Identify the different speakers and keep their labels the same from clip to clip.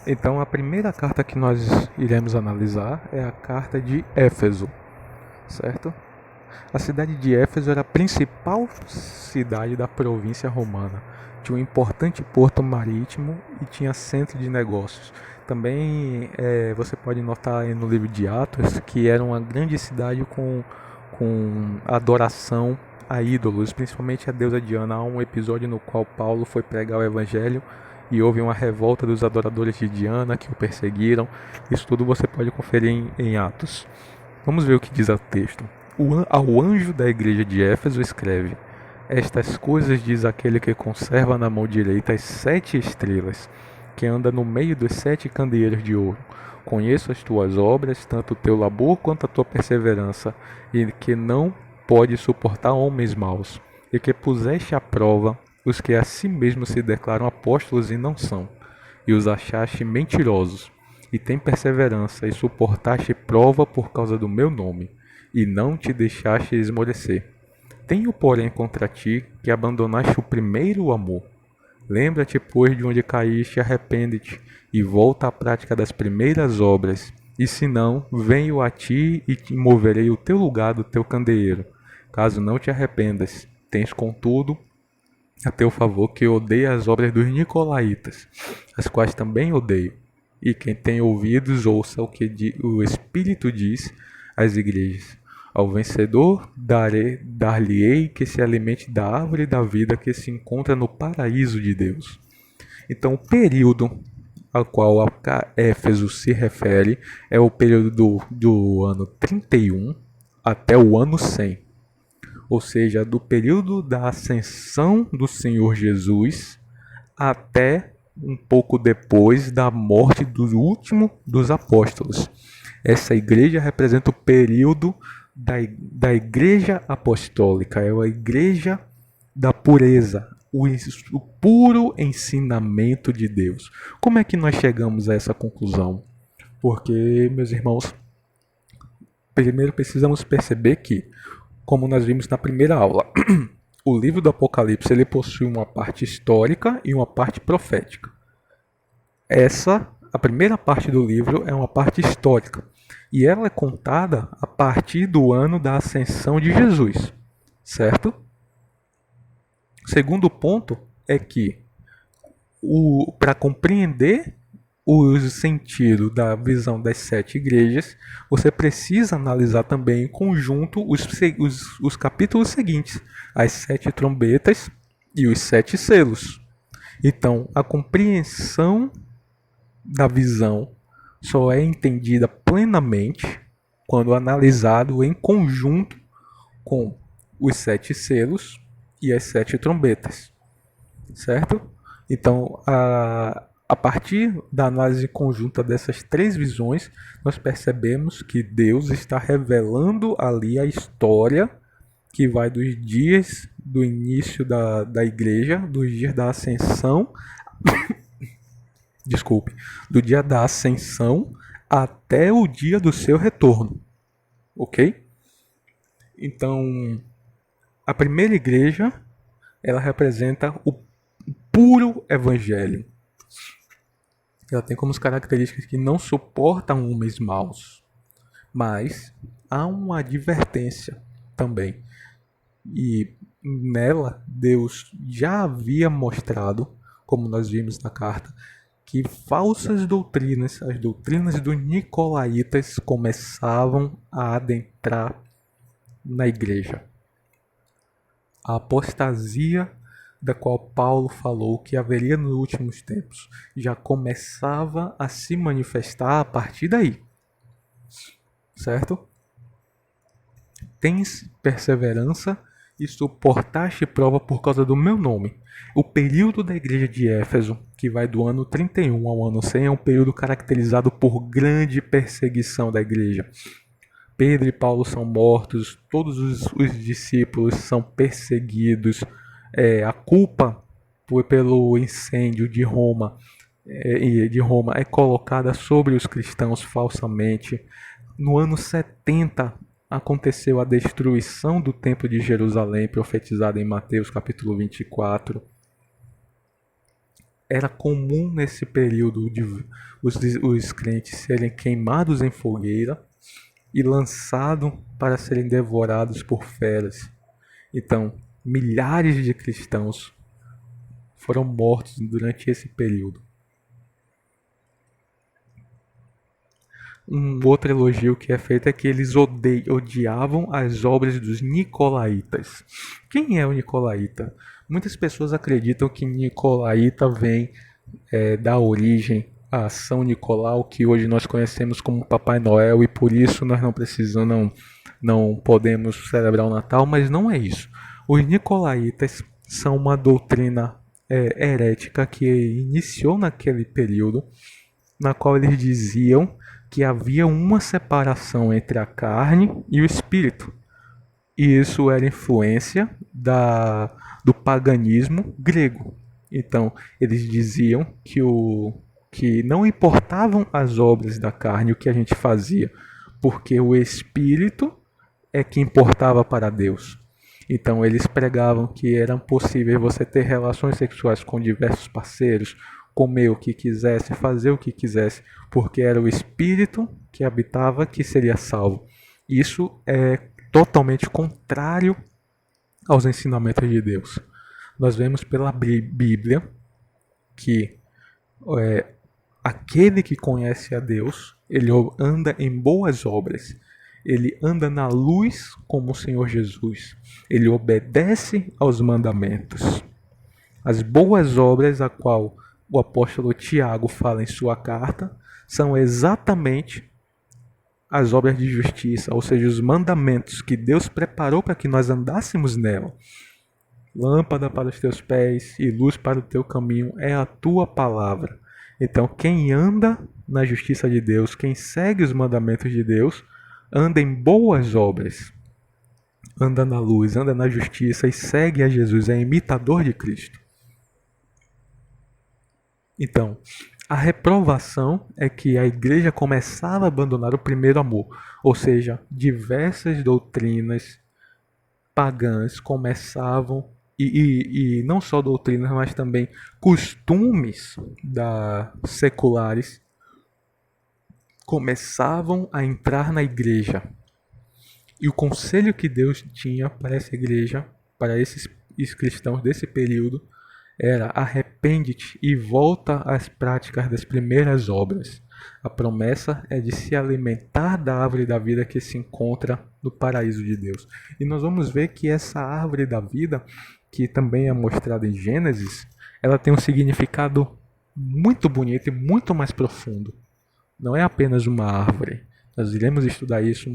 Speaker 1: Então, a primeira carta que nós iremos analisar é a carta de Éfeso, certo? A cidade de Éfeso era a principal cidade da província romana. Tinha um importante porto marítimo e tinha centro de negócios. Também você pode notar no livro de Atos que era uma grande cidade com adoração a ídolos, principalmente a deusa Diana. Há um episódio no qual Paulo foi pregar o evangelho e houve uma revolta dos adoradores de Diana que o perseguiram. Isso tudo você pode conferir em Atos. Vamos ver o que diz o texto. Ao anjo da igreja de Éfeso escreve: Estas coisas diz aquele que conserva na mão direita as 7 estrelas, que anda no meio dos 7 candeeiros de ouro. Conheço as tuas obras, tanto o teu labor quanto a tua perseverança, e que não pode suportar homens maus, e que puseste à prova os que a si mesmos se declaram apóstolos e não são, e os achaste mentirosos, e tem perseverança, e suportaste prova por causa do meu nome, e não te deixaste esmorecer. Tenho, porém, contra ti que abandonaste o primeiro amor. Lembra-te, pois, de onde caíste, arrepende-te, e volta à prática das primeiras obras. E se não, venho a ti e te moverei o teu lugar do teu candeeiro. Caso não te arrependas, tens, contudo, a teu favor que odeia as obras dos nicolaítas, as quais também odeio. E quem tem ouvidos, ouça o que o Espírito diz às igrejas. Ao vencedor dar-lhe-ei que se alimente da árvore da vida que se encontra no paraíso de Deus. Então, o período ao qual a Éfeso se refere é o período do ano 31 até o ano 100. Ou seja, do período da ascensão do Senhor Jesus até um pouco depois da morte do último dos apóstolos. Essa igreja representa o período da igreja apostólica, é a igreja da pureza, o puro ensinamento de Deus. Como é que nós chegamos a essa conclusão? Porque, meus irmãos, primeiro precisamos perceber que, como nós vimos na primeira aula, o livro do Apocalipse ele possui uma parte histórica e uma parte profética. A primeira parte do livro é uma parte histórica e ela é contada a partir do ano da ascensão de Jesus, certo? O segundo ponto é que para compreender o sentido da visão das 7 igrejas, você precisa analisar também em conjunto os capítulos seguintes, as 7 trombetas e os 7 selos. Então, a compreensão da visão só é entendida plenamente quando analisado em conjunto com os 7 selos e as 7 trombetas, certo? Então, a partir da análise conjunta dessas 3 visões, nós percebemos que Deus está revelando ali a história que vai dos dias do início da igreja, dos dias da ascensão, do dia da ascensão até o dia do seu retorno, ok? Então, a primeira igreja, ela representa o puro evangelho. Ela tem como características que não suportam homens maus, mas há uma advertência também. E nela, Deus já havia mostrado, como nós vimos na carta, que falsas doutrinas, as doutrinas dos nicolaítas, começavam a adentrar na igreja. A apostasia da qual Paulo falou que haveria nos últimos tempos já começava a se manifestar a partir daí, certo? Tens perseverança e suportaste prova por causa do meu nome. O período da igreja de Éfeso, que vai do ano 31 ao ano 100, é um período caracterizado por grande perseguição da igreja. Pedro e Paulo são mortos, todos os discípulos são perseguidos. A culpa pelo incêndio de Roma é colocada sobre os cristãos falsamente. No ano 70 aconteceu a destruição do templo de Jerusalém, profetizada em Mateus capítulo 24. era comum nesse período os crentes serem queimados em fogueira e lançados para serem devorados por feras. Então, milhares de cristãos foram mortos durante esse período. Um outro elogio que é feito é que eles odiavam as obras dos nicolaítas. Quem é o nicolaíta? Muitas pessoas acreditam que nicolaíta vem da origem a São Nicolau, que hoje nós conhecemos como Papai Noel, e por isso nós não podemos celebrar o Natal, mas não é isso. Os nicolaítas são uma doutrina herética que iniciou naquele período, na qual eles diziam que havia uma separação entre a carne e o espírito. E isso era influência do paganismo grego. Então, eles diziam que não importavam as obras da carne, o que a gente fazia, porque o espírito é que importava para Deus. Então, eles pregavam que era possível você ter relações sexuais com diversos parceiros, comer o que quisesse, fazer o que quisesse, porque era o espírito que habitava que seria salvo. Isso é totalmente contrário aos ensinamentos de Deus. Nós vemos pela Bíblia que aquele que conhece a Deus, ele anda em boas obras. Ele anda na luz como o Senhor Jesus. Ele obedece aos mandamentos. As boas obras a qual o apóstolo Tiago fala em sua carta são exatamente as obras de justiça, ou seja, os mandamentos que Deus preparou para que nós andássemos nela. Lâmpada para os teus pés e luz para o teu caminho é a tua palavra. Então, quem anda na justiça de Deus, quem segue os mandamentos de Deus, anda em boas obras, anda na luz, anda na justiça e segue a Jesus, é imitador de Cristo. Então, a reprovação é que a igreja começava a abandonar o primeiro amor, ou seja, diversas doutrinas pagãs começavam, e não só doutrinas, mas também costumes seculares começavam a entrar na igreja. E o conselho que Deus tinha para essa igreja, para esses cristãos desse período, era: arrepende-te e volta às práticas das primeiras obras. A promessa é de se alimentar da árvore da vida que se encontra no paraíso de Deus. E nós vamos ver que essa árvore da vida, que também é mostrada em Gênesis, ela tem um significado muito bonito e muito mais profundo. Não é apenas uma árvore. Nós iremos estudar isso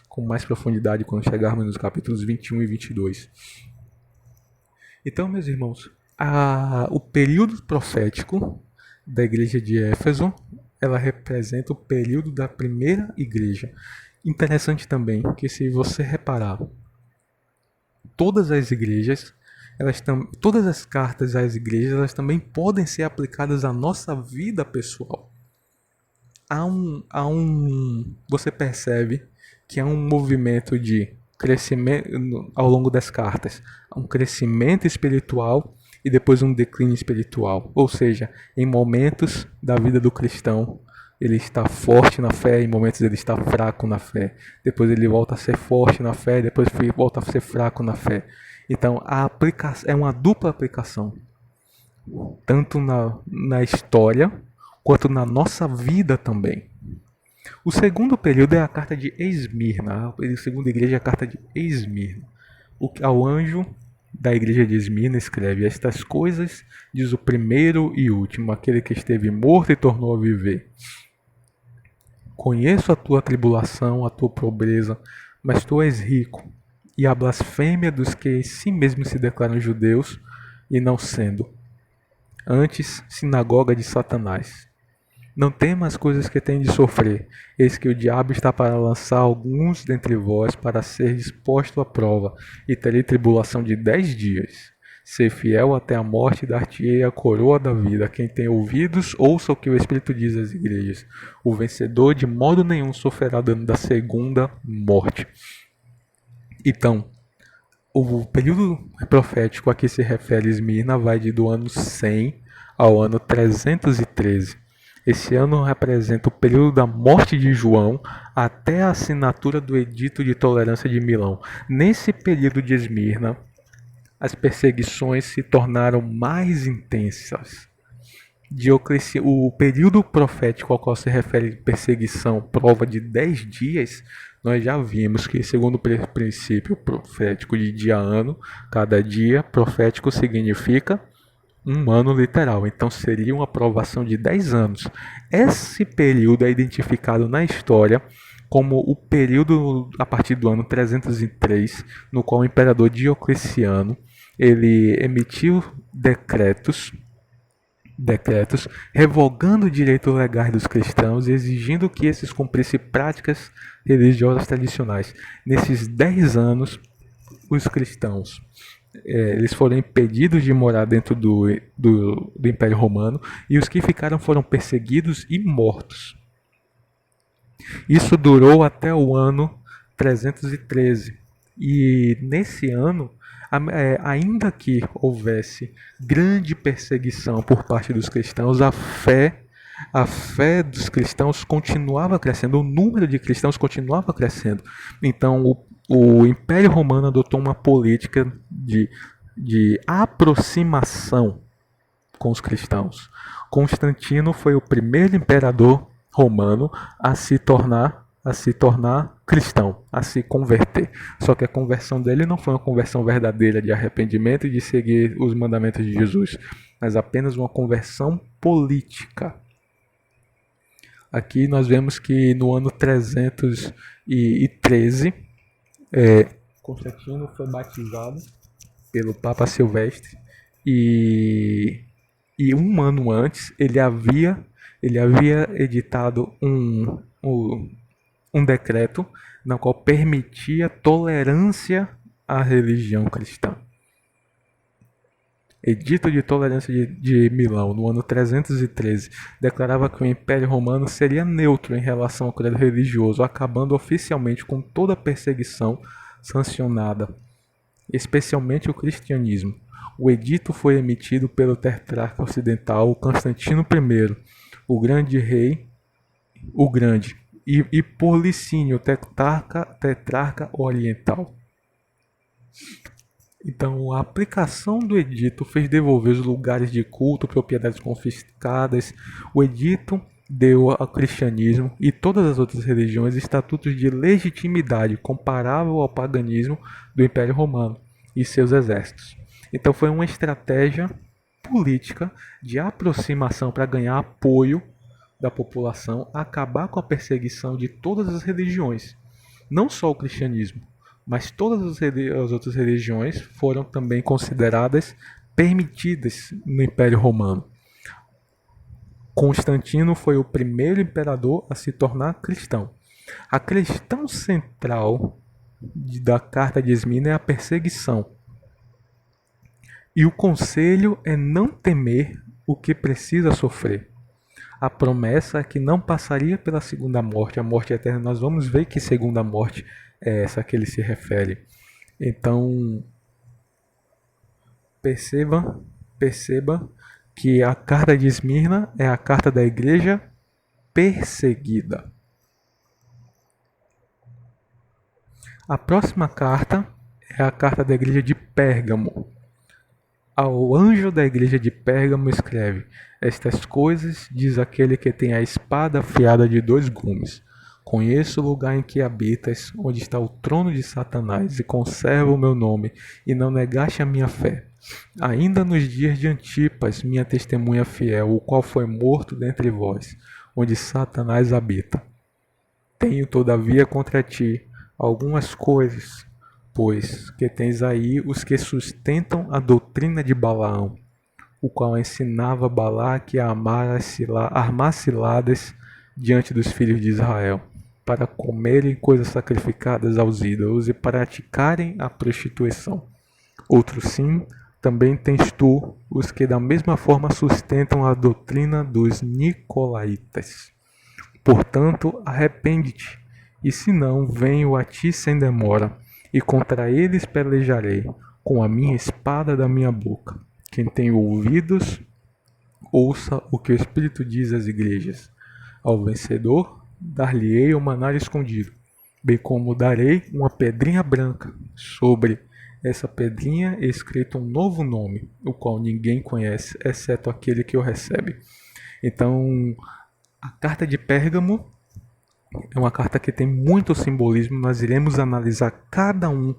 Speaker 1: com mais profundidade quando chegarmos nos capítulos 21 e 22. Então, meus irmãos, o período profético da igreja de Éfeso, ela representa o período da primeira igreja. Interessante também que, se você reparar, todas as igrejas, todas as cartas às igrejas, elas também podem ser aplicadas à nossa vida pessoal. Você percebe que há um movimento de crescimento ao longo das cartas, um crescimento espiritual e depois um declínio espiritual. Ou seja, em momentos da vida do cristão, ele está forte na fé, em momentos ele está fraco na fé. Depois ele volta a ser forte na fé, depois volta a ser fraco na fé. Então, é uma dupla aplicação, tanto na história quanto na nossa vida também. O segundo período é a carta de Esmirna. A segunda igreja é a carta de Esmirna. Ao anjo da igreja de Esmirna escreve: estas coisas diz o primeiro e último, aquele que esteve morto e tornou a viver. Conheço a tua tribulação, a tua pobreza, mas tu és rico, e a blasfêmia dos que em si mesmos se declaram judeus e não sendo, antes sinagoga de Satanás. Não temas as coisas que tem de sofrer, eis que o diabo está para lançar alguns dentre vós para ser exposto à prova, e terei tribulação de 10 dias. Ser fiel até a morte, dar-te-ei a coroa da vida. Quem tem ouvidos, ouça o que o Espírito diz às igrejas. O vencedor de modo nenhum sofrerá dano da segunda morte. Então, o período profético a que se refere Esmirna vai do ano 100 ao ano 313. Esse ano representa o período da morte de João até a assinatura do Edito de Tolerância de Milão. Nesse período de Esmirna, as perseguições se tornaram mais intensas. O período profético ao qual se refere perseguição, prova de 10 dias, nós já vimos que, segundo o princípio profético de dia-ano, cada dia profético significa um ano literal, então seria uma provação de 10 anos. Esse período é identificado na história como o período a partir do ano 303, no qual o imperador Diocleciano ele emitiu decretos revogando direitos legais dos cristãos e exigindo que esses cumprissem práticas religiosas tradicionais. Nesses 10 anos, os cristãos eles foram impedidos de morar dentro do Império Romano e os que ficaram foram perseguidos e mortos. Isso durou até o ano 313. E nesse ano, ainda que houvesse grande perseguição por parte dos cristãos, a fé dos cristãos continuava crescendo, o número de cristãos continuava crescendo. Então, o Império Romano adotou uma política de aproximação com os cristãos. Constantino foi o primeiro imperador romano a se tornar cristão, a se converter. Só que a conversão dele não foi uma conversão verdadeira de arrependimento e de seguir os mandamentos de Jesus, mas apenas uma conversão política. Aqui nós vemos que no ano 313, Constantino foi batizado pelo Papa Silvestre e um ano antes ele havia editado um decreto no qual permitia tolerância à religião cristã. Edito de Tolerância de Milão, no ano 313, declarava que o Império Romano seria neutro em relação ao credo religioso, acabando oficialmente com toda a perseguição sancionada, especialmente o cristianismo. O edito foi emitido pelo tetrarca ocidental Constantino I, o grande rei, e por Licínio, tetrarca oriental. Então, a aplicação do edito fez devolver os lugares de culto, propriedades confiscadas. O edito deu ao cristianismo e todas as outras religiões estatutos de legitimidade comparável ao paganismo do Império Romano e seus exércitos. Então, foi uma estratégia política de aproximação para ganhar apoio da população, acabar com a perseguição de todas as religiões, não só o cristianismo, mas todas as outras religiões foram também consideradas permitidas no Império Romano. Constantino foi o primeiro imperador a se tornar cristão. A questão central da Carta de Esmirna é a perseguição. E o conselho é não temer o que precisa sofrer. A promessa é que não passaria pela segunda morte, a morte eterna. Nós vamos ver que segunda morte é essa que ele se refere. Então, perceba que a carta de Esmirna é a carta da igreja perseguida. A próxima carta é a carta da igreja de Pérgamo. Ao anjo da igreja de Pérgamo escreve: estas coisas diz aquele que tem a espada afiada de 2 gumes. Conheço o lugar em que habitas, onde está o trono de Satanás, e conservo o meu nome, e não negaste a minha fé. Ainda nos dias de Antipas, minha testemunha fiel, o qual foi morto dentre vós, onde Satanás habita. Tenho, todavia, contra ti algumas coisas, pois que tens aí os que sustentam a doutrina de Balaão, o qual ensinava Balaque a armar ciladas diante dos filhos de Israel, para comerem coisas sacrificadas aos ídolos e praticarem a prostituição. Outro sim, também tens tu os que da mesma forma sustentam a doutrina dos nicolaítas. Portanto, arrepende-te, e se não, venho a ti sem demora, e contra eles pelejarei com a minha espada da minha boca. Quem tem ouvidos, Ouça o que o Espírito diz às igrejas. Ao vencedor, dar-lhe-ei o maná escondido, bem como darei uma pedrinha branca. Sobre essa pedrinha é escrito um novo nome, o qual ninguém conhece, exceto aquele que o recebe. Então, a carta de Pérgamo é uma carta que tem muito simbolismo. Nós iremos analisar cada um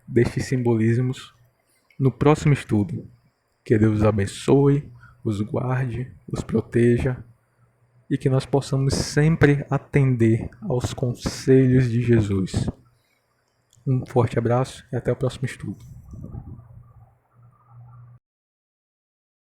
Speaker 1: destes simbolismos no próximo estudo. Que Deus os abençoe, os guarde, os proteja e que nós possamos sempre atender aos conselhos de Jesus. Um forte abraço e até o próximo estudo.